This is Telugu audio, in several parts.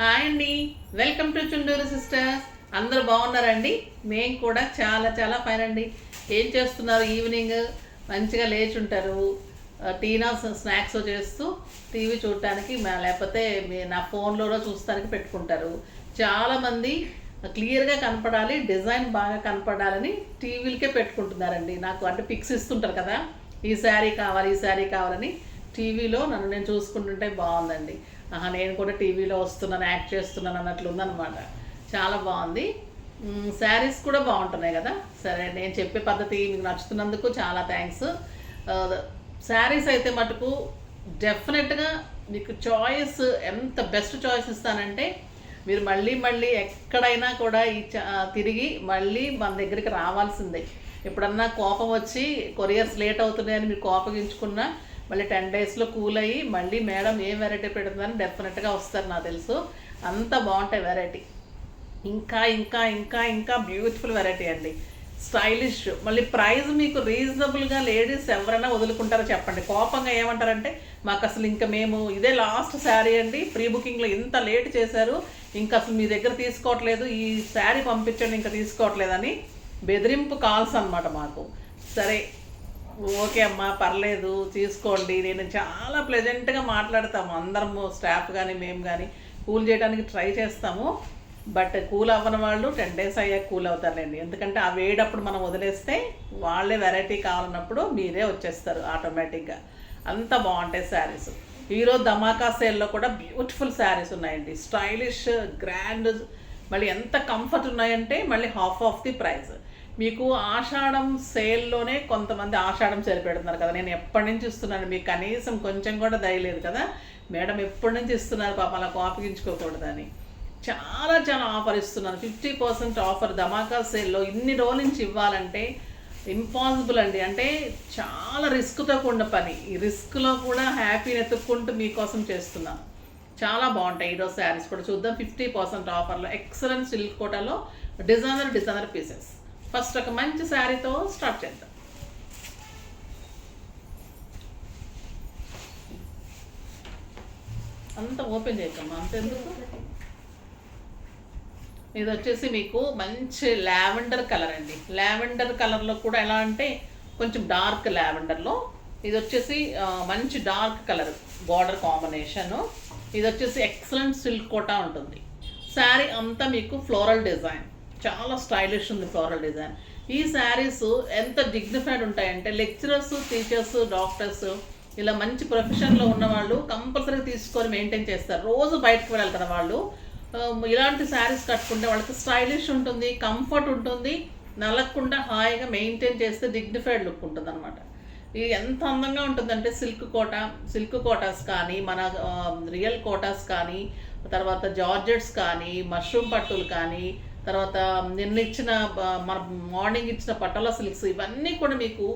హాయ్ అండి, వెల్కమ్ టు చుండూరు సిస్టర్స్. అందరూ బాగున్నారండి? మేము కూడా చాలా చాలా ఫైన్ అండి. ఏం చేస్తున్నారు? ఈవినింగ్ మంచిగా లేచి ఉంటారు, టీనా స్నాక్స్ చేస్తూ టీవీ చూడటానికి లేకపోతే నా ఫోన్లో చూస్తానికి పెట్టుకుంటారు. చాలామంది క్లియర్గా కనపడాలి, డిజైన్ బాగా కనపడాలని టీవీలకే పెట్టుకుంటున్నారండి. నాకు అంటే పిక్స్ ఇస్తుంటారు కదా, ఈ శారీ కావాలి ఈ శారీ కావాలని. టీవీలో నన్ను నేను చూసుకుంటుంటే బాగుందండి. నేను కూడా టీవీలో వస్తున్నాను, యాక్ట్ చేస్తున్నాను అన్నట్లు ఉందన్నమాట. చాలా బాగుంది. శారీస్ కూడా బాగుంటున్నాయి కదా. సరే, నేను చెప్పే పద్ధతి మీకు నచ్చుతున్నందుకు చాలా థ్యాంక్స్. శారీస్ అయితే మటుకు డెఫినెట్గా మీకు చాయిస్ ఎంత బెస్ట్ చాయిస్ ఇస్తానంటే మీరు మళ్ళీ మళ్ళీ ఎక్కడైనా కూడా తిరిగి మళ్ళీ మన దగ్గరికి రావాల్సిందే. ఎప్పుడన్నా కోపం వచ్చి కొరియర్స్ లేట్ అవుతున్నాయని మీరు కోపగించుకున్నా మళ్ళీ 10 డేస్లో కూల్ అయ్యి మళ్ళీ మేడం ఏం వెరైటీ పెడుతుందని డెఫినెట్గా వస్తారు. నాకు తెలుసు, అంత బాగుంటాయి వెరైటీ. ఇంకా ఇంకా ఇంకా ఇంకా బ్యూటిఫుల్ వెరైటీ అండి, స్టైలిష్. మళ్ళీ ప్రైస్ మీకు రీజనబుల్గా లేడీస్ ఎవరైనా వదులుకుంటారో చెప్పండి. కోపంగా ఏమంటారంటే మాకు అసలు ఇంకా మేము ఇదే లాస్ట్ శారీ అండి, ప్రీ బుకింగ్లో ఇంత లేట్ చేశారు, ఇంకా అసలు మీ దగ్గర తీసుకోవట్లేదు, ఈ శారీ పంపించండి ఇంకా తీసుకోవట్లేదని బెదిరింపు కాల్స్ అనమాట మాకు. సరే ఓకే అమ్మా, పర్లేదు తీసుకోండి. నేను చాలా ప్లెజెంట్గా మాట్లాడతాము, అందరము స్టాఫ్ కానీ మేము కానీ కూల్ చేయడానికి ట్రై చేస్తాము. బట్ కూల్ అవ్వని వాళ్ళు 10 డేస్ అయ్యాక కూల్ అవుతారండి. ఎందుకంటే ఆ వేడప్పుడు మనం వదిలేస్తే వాళ్ళే వెరైటీ కావాలన్నప్పుడు మీరే వచ్చేస్తారు ఆటోమేటిక్గా. అంత బాగుంటాయి శారీస్. ఈరోజు ధమాకా సేల్లో కూడా బ్యూటిఫుల్ శారీస్ ఉన్నాయండి, స్టైలిష్ గ్రాండ్. మళ్ళీ ఎంత కంఫర్ట్ ఉన్నాయంటే మళ్ళీ హాఫ్ ఆఫ్ ది ప్రైస్. మీకు ఆషాఢం సేల్లోనే కొంతమంది ఆషాఢం సేల్ పెడుతున్నారు కదా. నేను ఎప్పటి నుంచి ఇస్తున్నాను, మీకు కనీసం కొంచెం కూడా దయలేదు కదా. మేడం ఎప్పటి నుంచి ఇస్తున్నారు పాప, అలా కోపగించుకోకూడదని చాలా చాలా ఆఫర్ ఇస్తున్నాను. 50% ఆఫర్ ధమాకా సేల్లో ఇన్ని రోజుల నుంచి ఇవ్వాలంటే ఇంపాసిబుల్ అండి. అంటే చాలా రిస్క్తో కూడిన పని. ఈ రిస్క్లో కూడా హ్యాపీని ఎత్తుక్కుంటూ మీకోసం చేస్తున్నాను. చాలా బాగుంటాయి. ఈరోజు శారీస్ కూడా చూద్దాం. 50% ఆఫర్లో ఎక్సలెంట్ సిల్క్ కోటాలో డిజైనర్ పీసెస్. ఫస్ట్ ఒక మంచి శారీతో స్టార్ట్ చేద్దాం. అంత ఓపెన్ చేయకమ్మా, అంతెందుకు. ఇది వచ్చేసి మీకు మంచి లావెండర్ కలర్ అండి. లావెండర్ కలర్లో కూడా ఎలా అంటే కొంచెం డార్క్ లావెండర్లో. ఇది వచ్చేసి మంచి డార్క్ కలర్ బార్డర్ కాంబినేషను. ఇది వచ్చేసి ఎక్సలెంట్ సిల్క్ కోటా ఉంటుంది. శారీ అంతా మీకు ఫ్లోరల్ డిజైన్, చాలా స్టైలిష్ ఉంది ఫ్లోరల్ డిజైన్. ఈ శారీస్ ఎంత డిగ్నిఫైడ్ ఉంటాయంటే లెక్చరర్స్, టీచర్స్, డాక్టర్స్ ఇలా మంచి ప్రొఫెషన్లో ఉన్నవాళ్ళు కంపల్సరీగా తీసుకొని మెయింటైన్ చేస్తారు. రోజు బయటకు వెళ్ళాలి కదా వాళ్ళు. ఇలాంటి శారీస్ కట్టుకుంటే వాళ్ళకి స్టైలిష్ ఉంటుంది, కంఫర్ట్ ఉంటుంది, నలగకుండా హాయిగా మెయింటైన్ చేస్తే డిగ్నిఫైడ్ లుక్ ఉంటుంది అనమాట. ఇది ఎంత అందంగా ఉంటుందంటే సిల్క్ కోటాస్ కానీ, మన రియల్ కోటాస్ కానీ, తర్వాత జార్జెట్స్ కానీ, మష్రూమ్ పట్టులు కానీ, తర్వాత నిన్న ఇచ్చిన మన మార్నింగ్ ఇచ్చిన పటోలా సిల్క్స్, ఇవన్నీ కూడా మీకు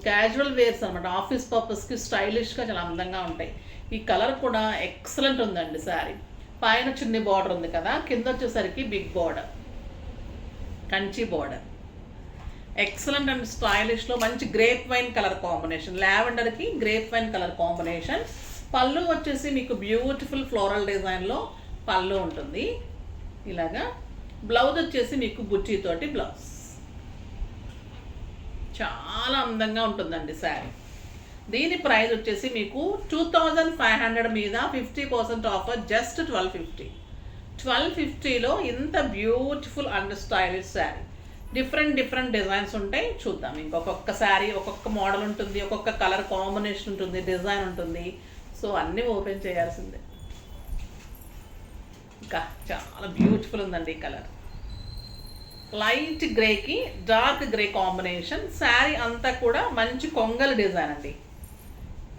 క్యాజువల్ వేర్స్ అనమాట. ఆఫీస్ పర్పస్కి స్టైలిష్గా చాలా అందంగా ఉంటాయి. ఈ కలర్ కూడా ఎక్సలెంట్ ఉందండి శారీ. పైన చిన్ని బార్డర్ ఉంది కదా, కింద వచ్చేసరికి big border, Kanchi border. Excellent and స్టైలిష్లో మంచి గ్రేప్ వైన్ కలర్ కాంబినేషన్, లావెండర్కి గ్రేప్ వైన్ కలర్ కాంబినేషన్. పళ్ళు వచ్చేసి మీకు బ్యూటిఫుల్ ఫ్లోరల్ డిజైన్లో పళ్ళు ఉంటుంది ఇలాగా. బ్లౌజ్ వచ్చేసి మీకు బుట్టీతోటి బ్లౌజ్. చాలా అందంగా ఉంటుందండి శారీ. దీని ప్రైస్ వచ్చేసి మీకు 2500 మీద 50% ఆఫర్, జస్ట్ 1250. 1250లో ఇంత beautiful and stylish sari. Different designs ఉంటాయి, చూద్దాం. ఇంకొక శారీ ఒక్కొక్క మోడల్ ఉంటుంది, ఒక్కొక్క కలర్ కాంబినేషన్ ఉంటుంది, డిజైన్ ఉంటుంది. సో అన్నీ ఓపెన్ చేయాల్సిందే. ఇంకా చాలా బ్యూటిఫుల్ ఉందండి ఈ కలర్. లైట్ గ్రేకి డార్క్ గ్రే కాంబినేషన్. శారీ అంతా కూడా మంచి కొంగల్ డిజైన్ అండి.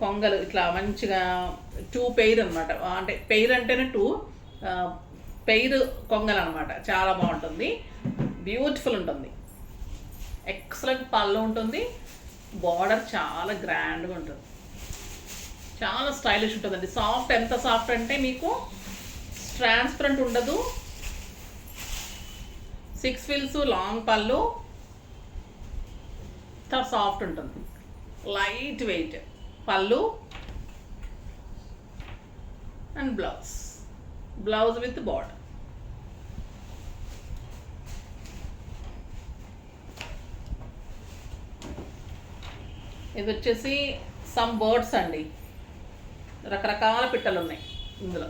కొంగలు ఇట్లా మంచిగా 2 పెయిర్ అనమాట. అంటే పెయిర్ అంటేనే 2 పెయిర్ కొంగలు అనమాట. చాలా బాగుంటుంది, బ్యూటిఫుల్ ఉంటుంది. ఎక్సలెంట్ పళ్ళు ఉంటుంది, బార్డర్ చాలా గ్రాండ్గా ఉంటుంది, చాలా స్టైలిష్ ఉంటుందండి. సాఫ్ట్, ఎంత సాఫ్ట్ అంటే మీకు ట్రాన్స్పరెంట్ ఉండదు. 6 ఫిల్స్ లాంగ్ పళ్ళు, చాలా సాఫ్ట్ ఉంటుంది, లైట్ వెయిట్ పళ్ళు and blouse. Blouse with border. ఇది వచ్చేసి సమ్ బర్డ్స్ అండి, రకరకాల పిట్టలు ఉన్నాయి ఇందులో.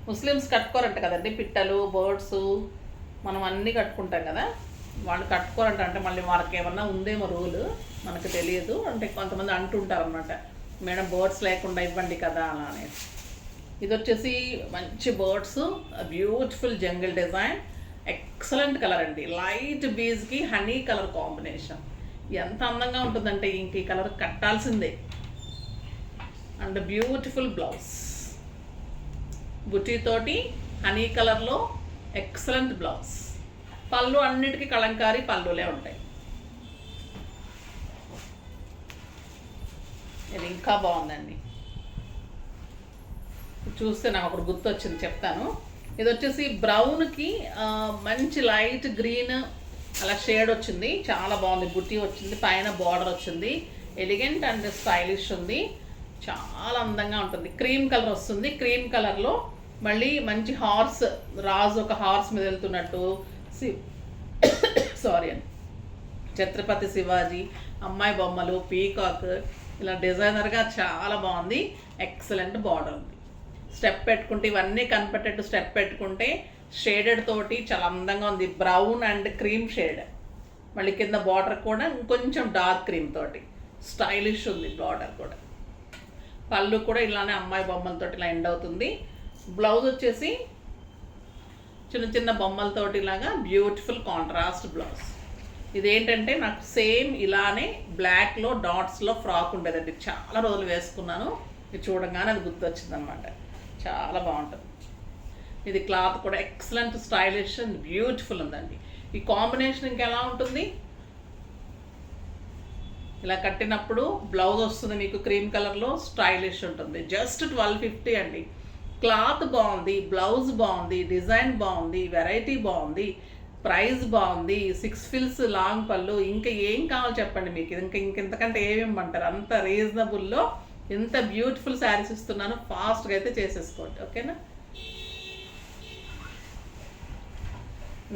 ముస్లిమ్స్ కట్టుకోరంట కదండి పిట్టలు, బర్డ్స్, మనం అన్నీ కట్టుకుంటాం కదా, వాళ్ళు కట్టుకోరంట. అంటే మళ్ళీ వాళ్ళకి ఏమన్నా ఉందేమో రూల్, మనకు తెలియదు. అంటే కొంతమంది అంటుంటారు అనమాట, మేడం బర్డ్స్ లేకుండా ఇవ్వండి కదా అలా అనేది. ఇది వచ్చేసి మంచి birds, beautiful jungle design, excellent colour అండి. లైట్ బీజ్కి హనీ కలర్ కాంబినేషన్ ఎంత అందంగా ఉంటుందంటే ఇంక ఈ కలర్ కట్టాల్సిందే. అండ్ బ్యూటిఫుల్ బ్లౌజ్, బుటీతోటి హనీ కలర్లో ఎక్సలెంట్ బ్లౌజ్. పళ్ళు అన్నిటికీ కలంకారీ పళ్ళులే ఉంటాయి. ఇది ఇంకా బాగుందండి, చూస్తే నాకు ఒకటి గుర్తు వచ్చింది చెప్తాను. ఇది వచ్చేసి బ్రౌన్కి మంచి లైట్ గ్రీన్ అలా షేడ్ వచ్చింది, చాలా బాగుంది. బుట్టి వచ్చింది, పైన బార్డర్ వచ్చింది, ఎలిగెంట్ అండ్ స్టైలిష్ ఉంది, చాలా అందంగా ఉంటుంది. క్రీమ్ కలర్ వస్తుంది, క్రీమ్ కలర్లో మళ్ళీ మంచి హార్స్, రాజు ఒక హార్స్ మీద వెళ్తున్నట్టు, సారీ అండి, ఛత్రపతి శివాజీ, అమ్మాయి బొమ్మలు, పీకాక్, ఇలా డిజైనర్గా చాలా బాగుంది. ఎక్సలెంట్ బార్డర్ ఉంది. స్టెప్ పెట్టుకుంటే ఇవన్నీ కనిపెట్టేట్టు స్టెప్ పెట్టుకుంటే షేడెడ్ తోటి చాలా అందంగా ఉంది. బ్రౌన్ అండ్ క్రీమ్ షేడ్, మళ్ళీ కింద బార్డర్ కూడా ఇంకొంచెం డార్క్ క్రీమ్ తోటి స్టైలిష్ ఉంది బార్డర్ కూడా. పళ్ళు కూడా ఇలానే అమ్మాయి బొమ్మలతో ఇలా ఎండ్ అవుతుంది. బ్లౌజ్ వచ్చేసి చిన్న చిన్న బొమ్మలతోటి ఇలాగా బ్యూటిఫుల్ కాంట్రాస్ట్ బ్లౌజ్. ఇదేంటంటే నాకు సేమ్ ఇలానే బ్లాక్లో డాట్స్లో ఫ్రాక్ ఉండేదండి, చాలా రోజులు వేసుకున్నాను. ఇది చూడంగానే అది గుర్తొచ్చింది అనమాట, చాలా బాగుంటుంది. ఇది క్లాత్ కూడా ఎక్సలెంట్ స్టైలిష్ అండ్ బ్యూటిఫుల్ ఉందండి. ఈ కాంబినేషన్ ఇంకెలా ఉంటుంది, ఇలా కట్టినప్పుడు బ్లౌజ్ వస్తుంది మీకు క్రీమ్ కలర్లో, స్టైలిష్ ఉంటుంది. జస్ట్ 1250 అండి. క్లాత్ బాగుంది, బ్లౌజ్ బాగుంది, డిజైన్ బాగుంది, వెరైటీ బాగుంది, ప్రైస్ బాగుంది, 6 ఫిల్స్ లాంగ్ పళ్ళు. ఇంకా ఏం కావాలి చెప్పండి మీకు, ఇంకెంతకంటే ఏమేమంటారు, అంత రీజనబుల్లో ఎంత బ్యూటిఫుల్ శారీస్ ఇస్తున్నాను. ఫాస్ట్గా అయితే చేసేసుకోండి, ఓకేనా.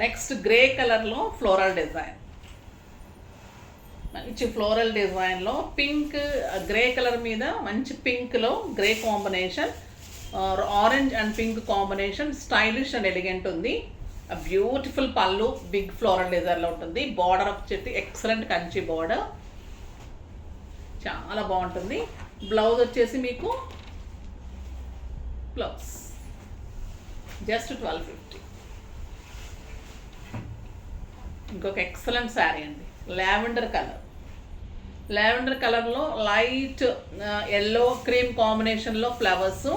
నెక్స్ట్ గ్రే కలర్లో ఫ్లోరల్ డిజైన్, మంచి ఫ్లోరల్ డిజైన్లో పింక్, గ్రే కలర్ మీద మంచి పింక్లో grey combination, orange and pink combination, stylish and elegant ఉంది. బ్యూటిఫుల్ పళ్ళు బిగ్ ఫ్లోరల్ డిజైన్లో ఉంటుంది. బార్డర్ వచ్చేసి ఎక్సలెంట్ కంచి బార్డర్, చాలా బాగుంటుంది. బ్లౌజ్ వచ్చేసి మీకు బ్లౌజ్ జస్ట్ 1250. ఇంకొక ఎక్సలెంట్ శారీ అండి, లావెండర్ కలర్. లావెండర్ కలర్లో లైట్ ఎల్లో క్రీమ్ కాంబినేషన్లో ఫ్లవర్స్,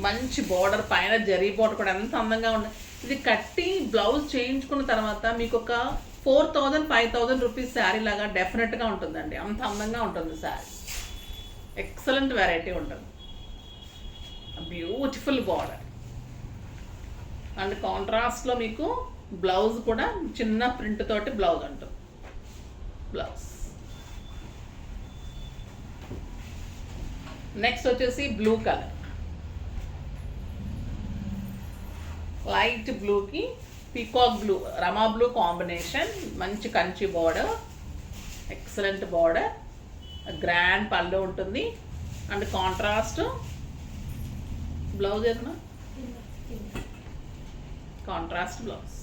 మంచి బార్డర్, పైన జరీ బార్డర్ కూడా ఎంత అందంగా ఉంది. ఇది కట్టి బ్లౌజ్ చేయించుకున్న తర్వాత మీకు ఒక 4000-5000 రూపీస్ శారీ లాగా డెఫినెట్గా ఉంటుందండి, అంత అందంగా ఉంటుంది శారీ. ఎక్సలెంట్ వెరైటీ ఉంటుంది, బ్యూటిఫుల్ బార్డర్ అండ్ కాంట్రాస్ట్లో మీకు బ్లౌజ్ కూడా చిన్న ప్రింట్ తోటి బ్లౌజ్ ఉంటుంది. బ్లౌజ్ నెక్స్ట్ వచ్చేసి బ్లూ కలర్, లైట్ బ్లూకి పీకాక్ బ్లూ, రమా బ్లూ కాంబినేషన్, మంచి Kanchi border, excellent border, grand పళ్ళు ఉంటుంది అండ్ కాంట్రాస్ట్ బ్లౌజ్ ఏదన్నా కాంట్రాస్ట్ బ్లౌజ్.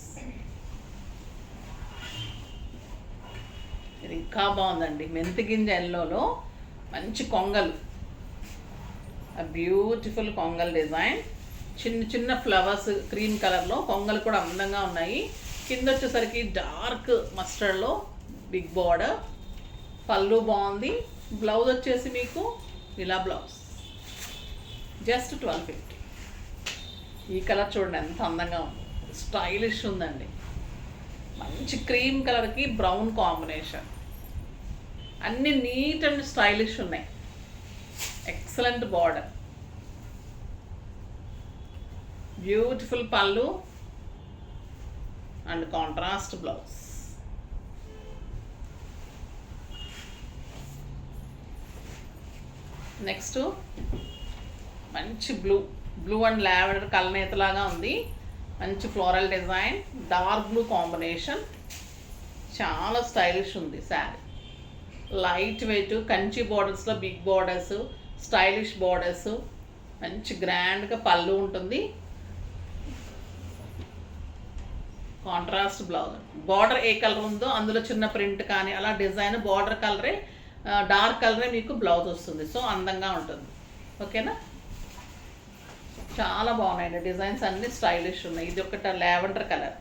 ఇది ఇంకా బాగుందండి, మెంతి గింజ ఎల్లోలో మంచి కొంగలు, బ్యూటిఫుల్ కొంగల్ డిజైన్, చిన్న చిన్న ఫ్లవర్స్ క్రీమ్ కలర్లో, కొంగలు కూడా అందంగా ఉన్నాయి. కింద వచ్చేసరికి డార్క్ మస్టర్డ్లో బిగ్ బార్డర్, పళ్ళు బాగుంది. బ్లౌజ్ వచ్చేసి మీకు ఇలా బ్లౌజ్ జస్ట్ 1250. ఈ కలర్ చూడండి ఎంత అందంగా ఉంది, స్టైలిష్ ఉందండి. మంచి క్రీమ్ కలర్కి బ్రౌన్ కాంబినేషన్, అన్నీ నీట్ అండ్ స్టైలిష్ ఉన్నాయి. ఎక్సలెంట్ బార్డర్, బ్యూటిఫుల్ పళ్ళు అండ్ కాంట్రాస్ట్ బ్లౌజ్. నెక్స్ట్ మంచి బ్లూ, బ్లూ అండ్ లావెండర్ కలనేతలాగా ఉంది. మంచి ఫ్లోరల్ డిజైన్, డార్క్ బ్లూ కాంబినేషన్, చాలా స్టైలిష్ ఉంది శారీ. లైట్ వెయిట్, కంచి బోర్డర్స్లో బిగ్ బోర్డర్స్, స్టైలిష్ బోర్డర్స్, మంచి గ్రాండ్గా పళ్ళు ఉంటుంది. Contrast blouse. బార్డర్ ఏ కలర్ ఉందో అందులో చిన్న ప్రింట్ కానీ అలా డిజైన్ బార్డర్ కలరే, డార్క్ కలరే మీకు బ్లౌజ్ వస్తుంది. సో అందంగా ఉంటుంది. ఓకేనా? చాలా బాగున్నాయండి డిజైన్స్, అన్నీ స్టైలిష్ ఉన్నాయి. ఇది ఒకటి లావెండర్ కలర్.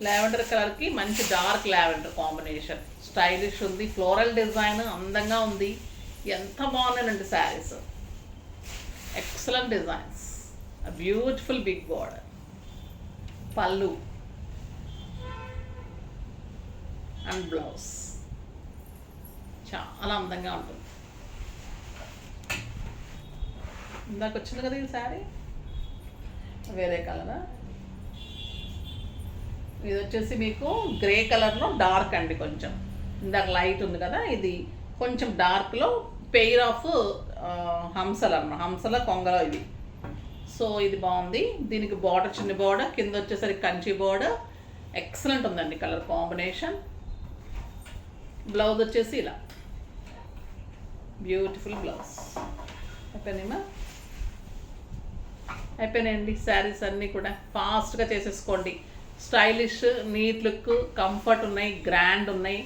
లావెండర్ కలర్కి మంచి డార్క్ లావెండర్ కాంబినేషన్, స్టైలిష్ ఉంది. ఫ్లోరల్ డిజైన్ అందంగా ఉంది. ఎంత బాగున్నాయండి saris. Excellent designs. Beautiful big border, pallu and blouse చాలా అందంగా ఉంటుంది. ఇందాక వచ్చింది కదా ఈ శారీ, వేరే కలరా? ఇది వచ్చేసి మీకు గ్రే కలర్లో డార్క్ అండి. కొంచెం ఇందాక లైట్ ఉంది కదా, ఇది కొంచెం డార్క్లో పెయిర్ ఆఫ్ హంసలు అన్నమాట, హంసల కొంగలో ఇది. సో ఇది బాగుంది. దీనికి బార్డర్ చిన్న బార్డర్, కింద వచ్చేసరికి కంచి బార్డర్. ఎక్సలెంట్ ఉందండి కలర్ కాంబినేషన్. బ్లౌజ్ వచ్చేసి ఇలా బ్యూటిఫుల్ బ్లౌజ్. అయిపోయినాయండి శారీస్ అన్నీ కూడా. ఫాస్ట్గా చేసేసుకోండి. స్టైలిష్, నీట్ లుక్, కంఫర్ట్ ఉన్నాయి, గ్రాండ్ ఉన్నాయి,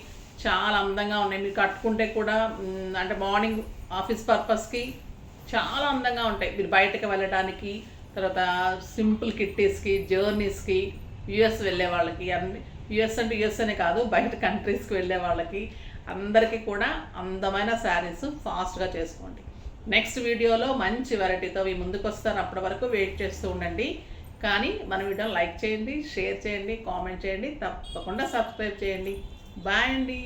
చాలా అందంగా ఉన్నాయి. మీరు కట్టుకుంటే కూడా అంటే మార్నింగ్ ఆఫీస్ పర్పస్కి చాలా అందంగా ఉంటాయి. మీరు బయటకు వెళ్ళడానికి, తర్వాత సింపుల్ కిట్టీస్కి, జర్నీస్కి, యుఎస్ వెళ్ళే వాళ్ళకి, అన్ని యుఎస్ అంటే యుఎస్ అనే కాదు, బయట కంట్రీస్కి వెళ్ళే వాళ్ళకి అందరికీ కూడా అందమైన శారీస్ ఫాస్ట్గా చేసుకోండి. నెక్స్ట్ వీడియోలో మంచి వెరైటీతో మీ ముందుకు వస్తాను. అప్పటి వరకు వెయిట్ చేస్తూ ఉండండి. కానీ మన వీడియోని లైక్ చేయండి, షేర్ చేయండి, కామెంట్ చేయండి, తప్పకుండా సబ్స్క్రైబ్ చేయండి. బాయ్ అండి.